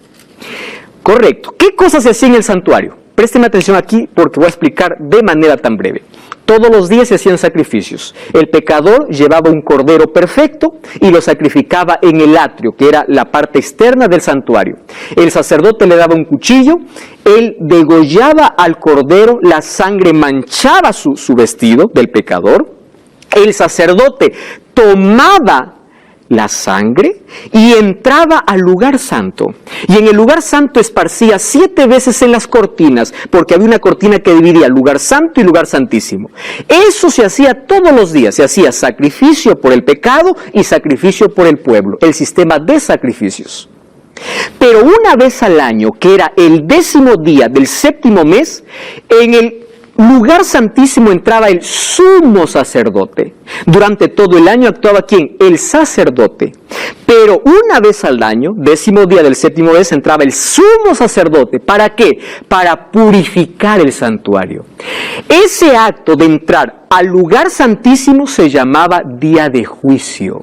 Correcto. ¿Qué cosas se hacían en el santuario? Présteme atención aquí porque voy a explicar de manera tan breve. Todos los días se hacían sacrificios. El pecador llevaba un cordero perfecto y lo sacrificaba en el atrio, que era la parte externa del santuario. El sacerdote le daba un cuchillo, él degollaba al cordero, la sangre manchaba su vestido del pecador. El sacerdote tomaba la sangre y entraba al lugar santo. Y en el lugar santo esparcía 7 veces en las cortinas, porque había una cortina que dividía lugar santo y lugar santísimo. Eso se hacía todos los días, se hacía sacrificio por el pecado y sacrificio por el pueblo, el sistema de sacrificios. Pero una vez al año, que era el 10º día del 7º mes, en el lugar santísimo entraba el sumo sacerdote. Durante todo el año actuaba ¿quién? El sacerdote. Pero una vez al año, 10º día del 7º mes, entraba el sumo sacerdote. ¿Para qué? Para purificar el santuario. Ese acto de entrar al lugar santísimo se llamaba día de juicio.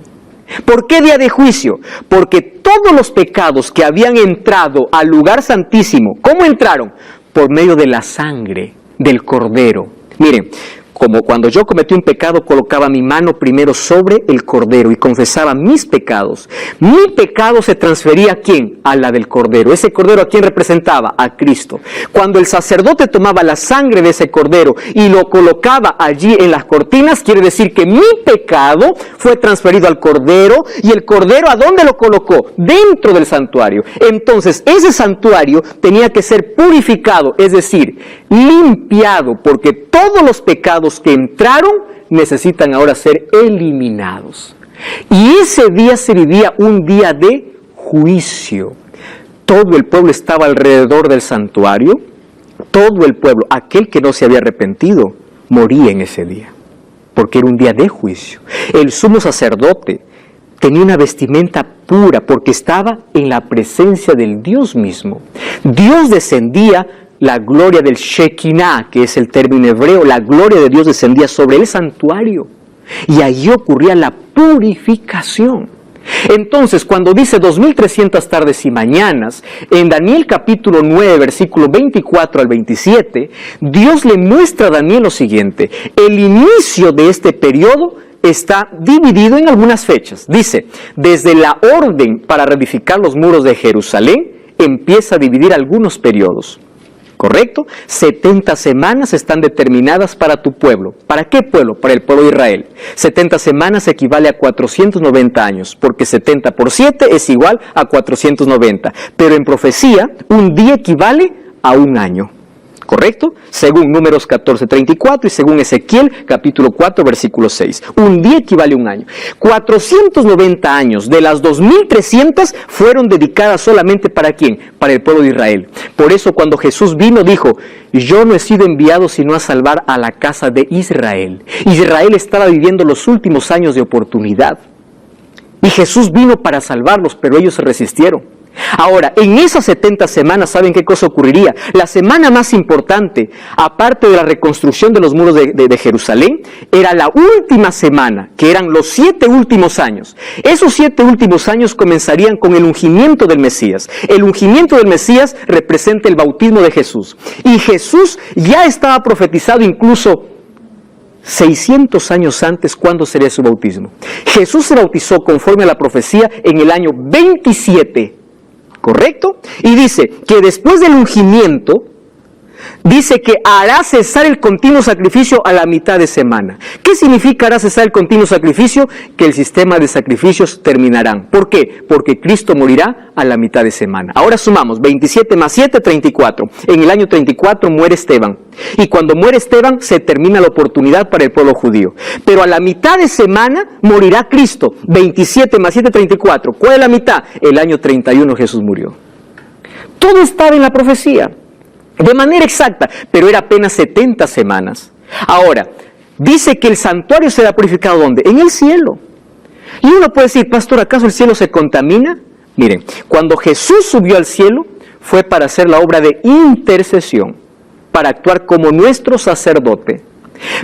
¿Por qué día de juicio? Porque todos los pecados que habían entrado al lugar santísimo, ¿cómo entraron? Por medio de la sangre del cordero. Miren, como cuando yo cometí un pecado, colocaba mi mano primero sobre el cordero y confesaba mis pecados. Mi pecado se transfería ¿a quién? A la del cordero. ¿Ese cordero a quién representaba? A Cristo. Cuando el sacerdote tomaba la sangre de ese cordero y lo colocaba allí en las cortinas, quiere decir que mi pecado fue transferido al cordero. ¿Y el cordero a dónde lo colocó? Dentro del santuario. Entonces ese santuario tenía que ser purificado, es decir, limpiado, porque todos los pecados que entraron necesitan ahora ser eliminados. Y ese día se vivía un día de juicio. Todo el pueblo estaba alrededor del santuario. Todo el pueblo, aquel que no se había arrepentido, moría en ese día, porque era un día de juicio. El sumo sacerdote tenía una vestimenta pura porque estaba en la presencia del Dios mismo. Dios descendía. La gloria del Shekinah, que es el término hebreo, la gloria de Dios descendía sobre el santuario. Y allí ocurría la purificación. Entonces, cuando dice 2300 tardes y mañanas, en Daniel capítulo 9, versículo 24 al 27, Dios le muestra a Daniel lo siguiente. El inicio de este periodo está dividido en algunas fechas. Dice, desde la orden para reedificar los muros de Jerusalén, empieza a dividir algunos periodos. ¿Correcto? 70 semanas están determinadas para tu pueblo. ¿Para qué pueblo? Para el pueblo de Israel. 70 semanas equivale a 490 años, porque 70 por 7 es igual a 490. Pero en profecía, un día equivale a un año. ¿Correcto? Según Números 14:34 y según Ezequiel capítulo 4 versículo 6. Un día equivale a un año. 490 años de las 2300 fueron dedicadas solamente ¿para quién? Para el pueblo de Israel. Por eso cuando Jesús vino dijo, yo no he sido enviado sino a salvar a la casa de Israel. Israel estaba viviendo los últimos años de oportunidad. Y Jesús vino para salvarlos, pero ellos se resistieron. Ahora, en esas 70 semanas, ¿saben qué cosa ocurriría? La semana más importante, aparte de la reconstrucción de los muros de Jerusalén, era la última semana, que eran los 7 últimos años. Esos 7 últimos años comenzarían con el ungimiento del Mesías. El ungimiento del Mesías representa el bautismo de Jesús. Y Jesús ya estaba profetizado incluso 600 años antes cuándo sería su bautismo. Jesús se bautizó conforme a la profecía en el año 27. ¿Correcto? Y dice que después del ungimiento, dice que hará cesar el continuo sacrificio a la mitad de semana. ¿Qué significa hará cesar el continuo sacrificio? Que el sistema de sacrificios terminarán. ¿Por qué? Porque Cristo morirá a la mitad de semana. Ahora sumamos 27 más 7, 34. En el año 34 muere Esteban. Y cuando muere Esteban se termina la oportunidad para el pueblo judío. Pero a la mitad de semana morirá Cristo. 27 más 7, 34. ¿Cuál es la mitad? El año 31 Jesús murió. Todo estaba en la profecía. De manera exacta, pero era apenas 70 semanas. Ahora, dice que el santuario será purificado ¿dónde? En el cielo. Y uno puede decir, pastor, ¿acaso el cielo se contamina? Miren, cuando Jesús subió al cielo, fue para hacer la obra de intercesión, para actuar como nuestro sacerdote.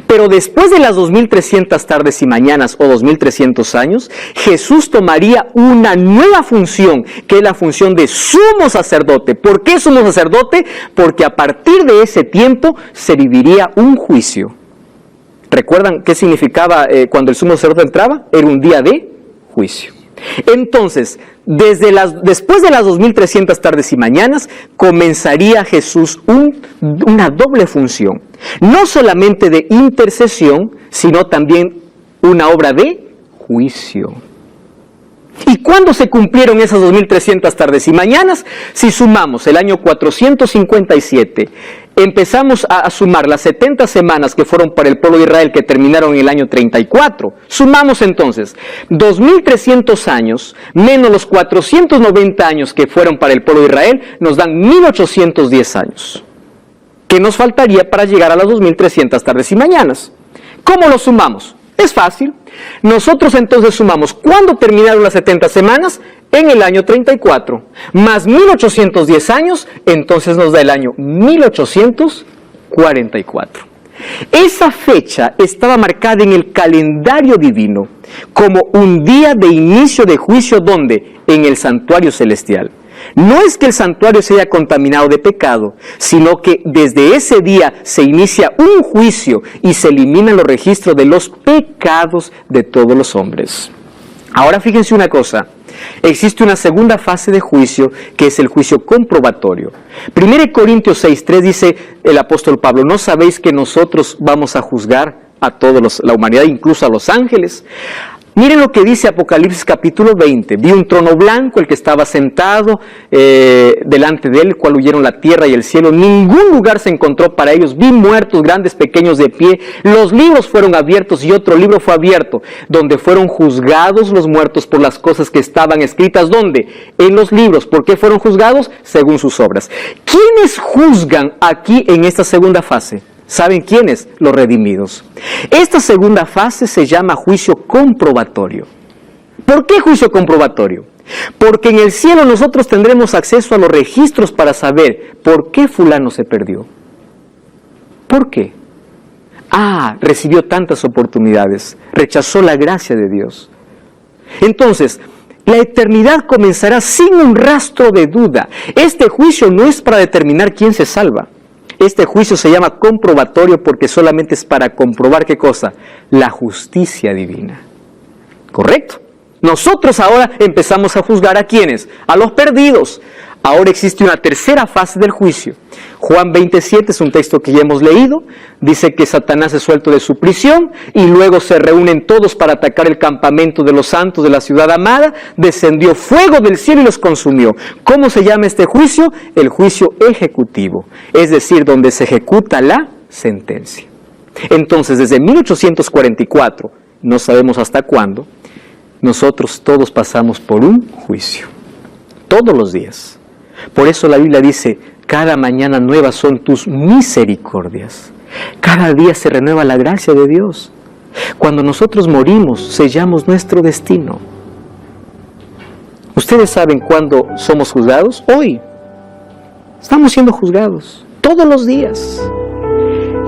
Pero después de las 2300 tardes y mañanas o 2300 años, Jesús tomaría una nueva función, que es la función de sumo sacerdote. ¿Por qué sumo sacerdote? Porque a partir de ese tiempo se viviría un juicio. ¿Recuerdan qué significaba cuando el sumo sacerdote entraba? Era un día de juicio. Entonces, después de las 2300 tardes y mañanas, comenzaría Jesús una doble función. No solamente de intercesión, sino también una obra de juicio. ¿Y cuándo se cumplieron esas 2300 tardes y mañanas? Si sumamos el año 457, empezamos a sumar las 70 semanas que fueron para el pueblo de Israel, que terminaron en el año 34. Sumamos entonces 2300 años menos los 490 años que fueron para el pueblo de Israel, nos dan 1810 años. ¿Qué nos faltaría para llegar a las 2300 tardes y mañanas? ¿Cómo lo sumamos? Es fácil. Nosotros entonces sumamos, ¿cuándo terminaron las 70 semanas? En el año 34, más 1810 años, entonces nos da el año 1844. Esa fecha estaba marcada en el calendario divino como un día de inicio de juicio, ¿dónde? En el santuario celestial. No es que el santuario se haya contaminado de pecado, sino que desde ese día se inicia un juicio y se eliminan los registros de los pecados de todos los hombres. Ahora fíjense una cosa, existe una segunda fase de juicio que es el juicio comprobatorio. 1 Corintios 6:3 dice el apóstol Pablo, ¿no sabéis que nosotros vamos a juzgar a toda la humanidad, incluso a los ángeles? Miren lo que dice Apocalipsis capítulo 20. Vi un trono blanco, el que estaba sentado delante de él, cual huyeron la tierra y el cielo. Ningún lugar se encontró para ellos. Vi muertos, grandes, pequeños, de pie. Los libros fueron abiertos y otro libro fue abierto, donde fueron juzgados los muertos por las cosas que estaban escritas. ¿Dónde? En los libros. ¿Por qué fueron juzgados? Según sus obras. ¿Quiénes juzgan aquí en esta segunda fase? ¿Saben quiénes? Los redimidos. Esta segunda fase se llama juicio comprobatorio. ¿Por qué juicio comprobatorio? Porque en el cielo nosotros tendremos acceso a los registros para saber por qué fulano se perdió. ¿Por qué? Recibió tantas oportunidades, rechazó la gracia de Dios. Entonces, la eternidad comenzará sin un rastro de duda. Este juicio no es para determinar quién se salva. Este juicio se llama comprobatorio porque solamente es para comprobar ¿qué cosa? La justicia divina. ¿Correcto? Nosotros ahora empezamos a juzgar ¿a quiénes? A los perdidos. Ahora existe una tercera fase del juicio. Juan 27 es un texto que ya hemos leído. Dice que Satanás es suelto de su prisión y luego se reúnen todos para atacar el campamento de los santos de la ciudad amada. Descendió fuego del cielo y los consumió. ¿Cómo se llama este juicio? El juicio ejecutivo, es decir, donde se ejecuta la sentencia. Entonces, desde 1844, no sabemos hasta cuándo, nosotros todos pasamos por un juicio. Todos los días. Por eso la Biblia dice, cada mañana nuevas son tus misericordias. Cada día se renueva la gracia de Dios. Cuando nosotros morimos, sellamos nuestro destino. ¿Ustedes saben cuándo somos juzgados? Hoy. Estamos siendo juzgados todos los días.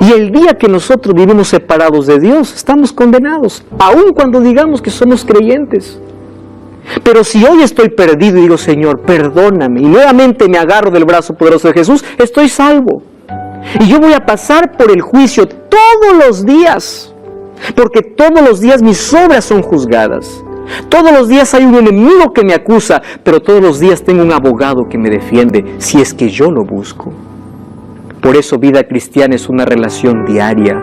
Y el día que nosotros vivimos separados de Dios, estamos condenados, aun cuando digamos que somos creyentes. Pero si hoy estoy perdido y digo, Señor, perdóname, y nuevamente me agarro del brazo poderoso de Jesús, estoy salvo. Y yo voy a pasar por el juicio todos los días, porque todos los días mis obras son juzgadas. Todos los días hay un enemigo que me acusa, pero todos los días tengo un abogado que me defiende, si es que yo lo busco. Por eso vida cristiana es una relación diaria.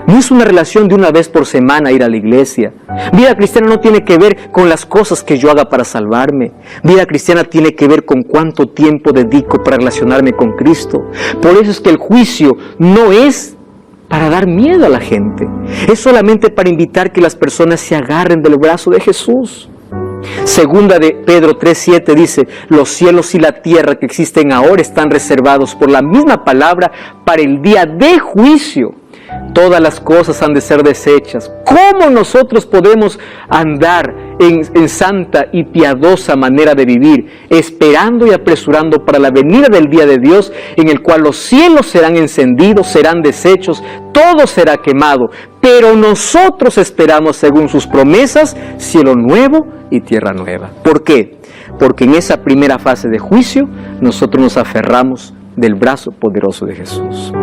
No es una relación de una vez por semana ir a la iglesia. Vida cristiana no tiene que ver con las cosas que yo haga para salvarme. Vida cristiana tiene que ver con cuánto tiempo dedico para relacionarme con Cristo. Por eso es que el juicio no es para dar miedo a la gente. Es solamente para invitar que las personas se agarren del brazo de Jesús. Segunda de Pedro 3:7 dice, los cielos y la tierra que existen ahora están reservados por la misma palabra para el día de juicio. Todas las cosas han de ser deshechas. ¿Cómo nosotros podemos andar en santa y piadosa manera de vivir, esperando y apresurando para la venida del día de Dios, en el cual los cielos serán encendidos, serán deshechos, todo será quemado? Pero nosotros esperamos, según sus promesas, cielo nuevo y tierra nueva. ¿Por qué? Porque en esa primera fase de juicio, nosotros nos aferramos del brazo poderoso de Jesús.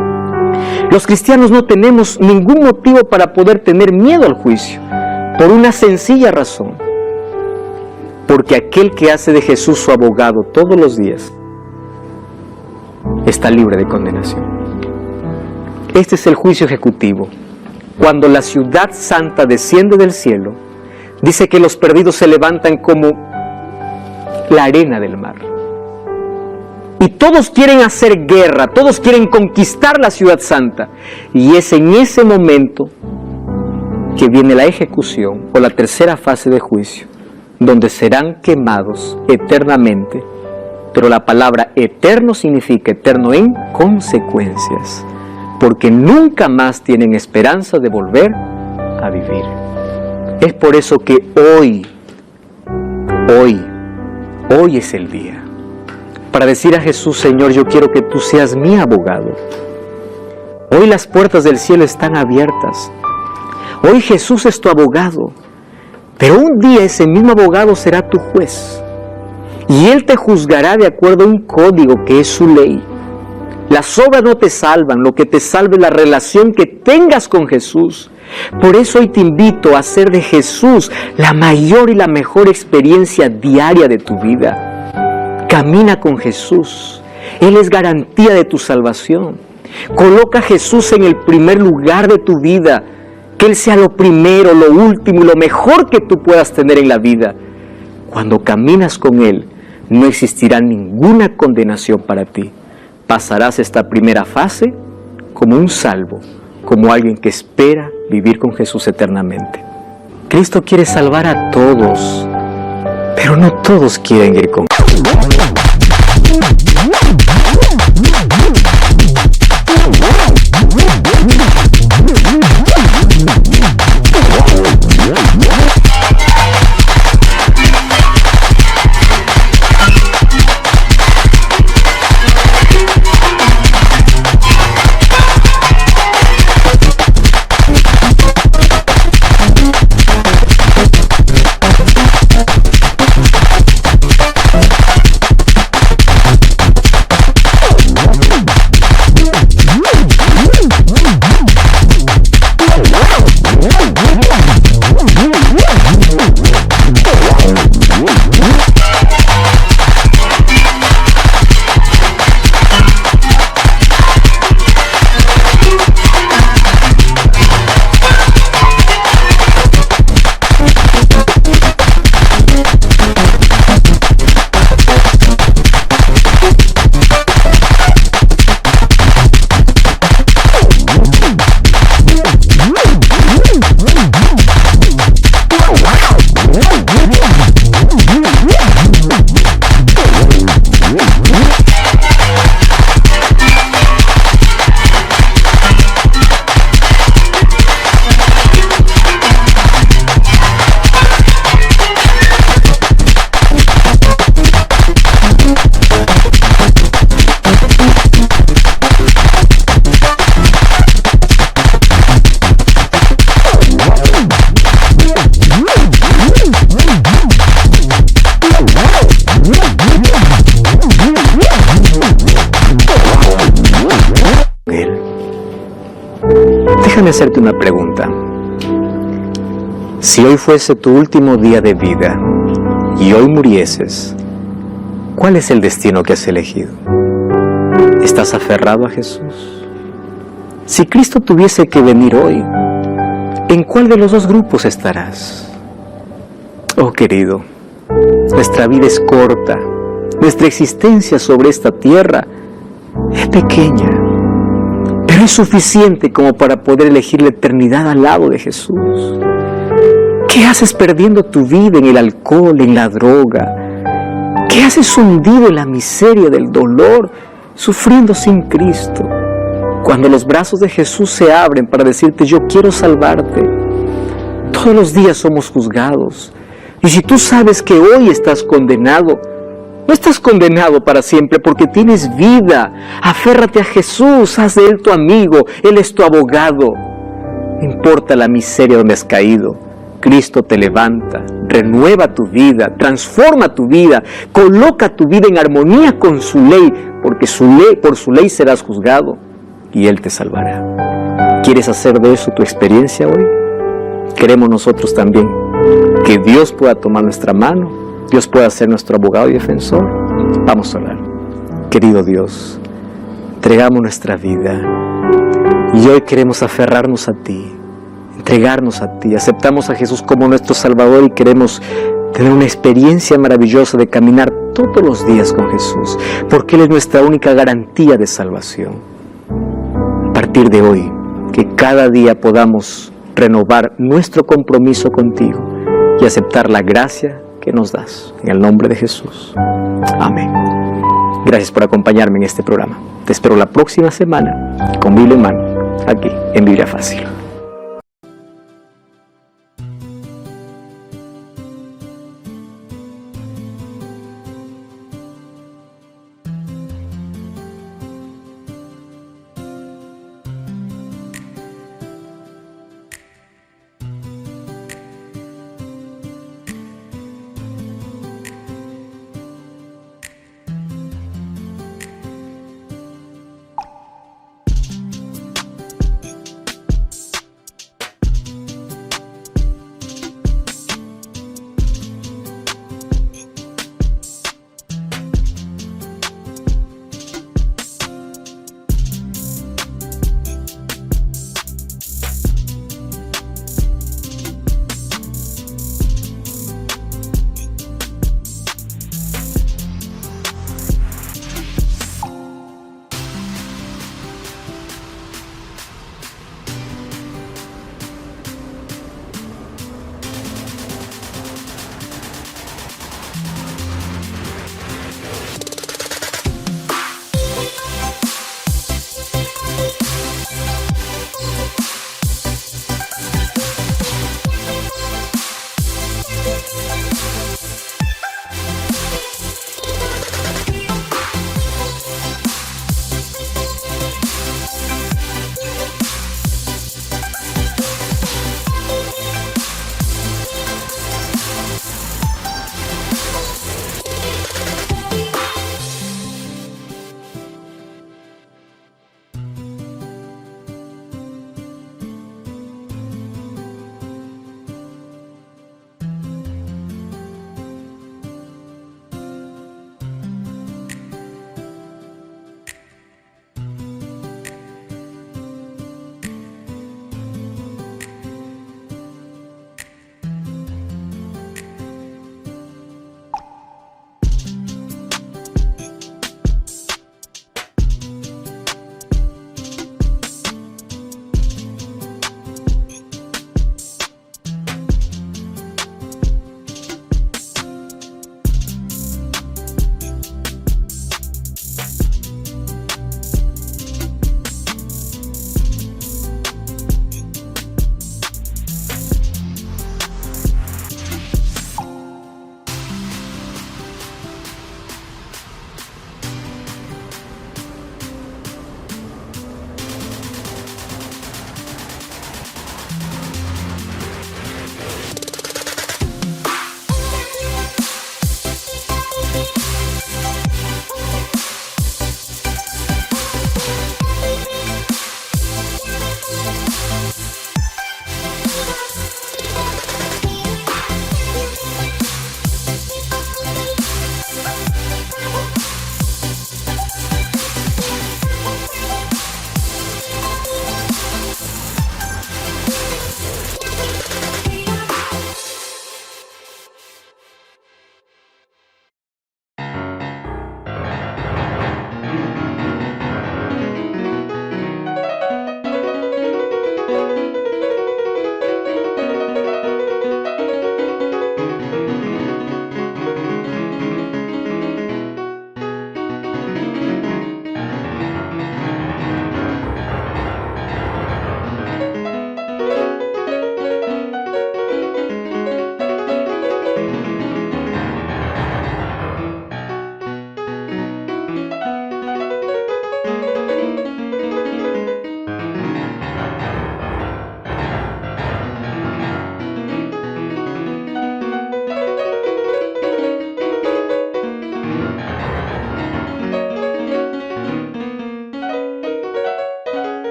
Los cristianos no tenemos ningún motivo para poder tener miedo al juicio, por una sencilla razón. Porque aquel que hace de Jesús su abogado todos los días, está libre de condenación. Este es el juicio ejecutivo. Cuando la ciudad santa desciende del cielo, dice que los perdidos se levantan como la arena del mar. Y todos quieren hacer guerra, todos quieren conquistar la ciudad santa. Y es en ese momento que viene la ejecución o la tercera fase de juicio, donde serán quemados eternamente. Pero la palabra eterno significa eterno en consecuencias, porque nunca más tienen esperanza de volver a vivir. Es por eso que hoy es el día para decir a Jesús, Señor, yo quiero que tú seas mi abogado. Hoy las puertas del cielo están abiertas. Hoy Jesús es tu abogado. Pero un día ese mismo abogado será tu juez. Y Él te juzgará de acuerdo a un código que es su ley. Las obras no te salvan, lo que te salva es la relación que tengas con Jesús. Por eso hoy te invito a hacer de Jesús la mayor y la mejor experiencia diaria de tu vida. Camina con Jesús. Él es garantía de tu salvación. Coloca a Jesús en el primer lugar de tu vida. Que Él sea lo primero, lo último y lo mejor que tú puedas tener en la vida. Cuando caminas con Él, no existirá ninguna condenación para ti. Pasarás esta primera fase como un salvo, como alguien que espera vivir con Jesús eternamente. Cristo quiere salvar a todos, pero no todos quieren ir con Él. hacerte una pregunta. Si hoy fuese tu último día de vida y hoy murieses, ¿cuál es el destino que has elegido? ¿Estás aferrado a Jesús? Si Cristo tuviese que venir hoy, ¿en cuál de los dos grupos estarás? Oh querido, nuestra vida es corta, nuestra existencia sobre esta tierra es pequeña, pero es suficiente como para poder elegir la eternidad al lado de Jesús. ¿Qué haces perdiendo tu vida en el alcohol, en la droga? ¿Qué haces hundido en la miseria del dolor, sufriendo sin Cristo? Cuando los brazos de Jesús se abren para decirte, yo quiero salvarte. Todos los días somos juzgados. Y si tú sabes que hoy estás condenado, no estás condenado para siempre porque tienes vida. Aférrate a Jesús, haz de Él tu amigo, Él es tu abogado. No importa la miseria donde has caído, Cristo te levanta, renueva tu vida, transforma tu vida, coloca tu vida en armonía con su ley, porque por su ley serás juzgado y Él te salvará. ¿Quieres hacer de eso tu experiencia hoy? Queremos nosotros también que Dios pueda tomar nuestra mano, Dios pueda ser nuestro abogado y defensor. Vamos a orar. Querido Dios, entregamos nuestra vida y hoy queremos aferrarnos a ti, entregarnos a ti. Aceptamos a Jesús como nuestro Salvador y queremos tener una experiencia maravillosa de caminar todos los días con Jesús, porque Él es nuestra única garantía de salvación. A partir de hoy, que cada día podamos renovar nuestro compromiso contigo y aceptar la gracia que nos das. En el nombre de Jesús. Amén. Gracias por acompañarme en este programa. Te espero la próxima semana con Biblia en mano, aquí en Biblia Fácil.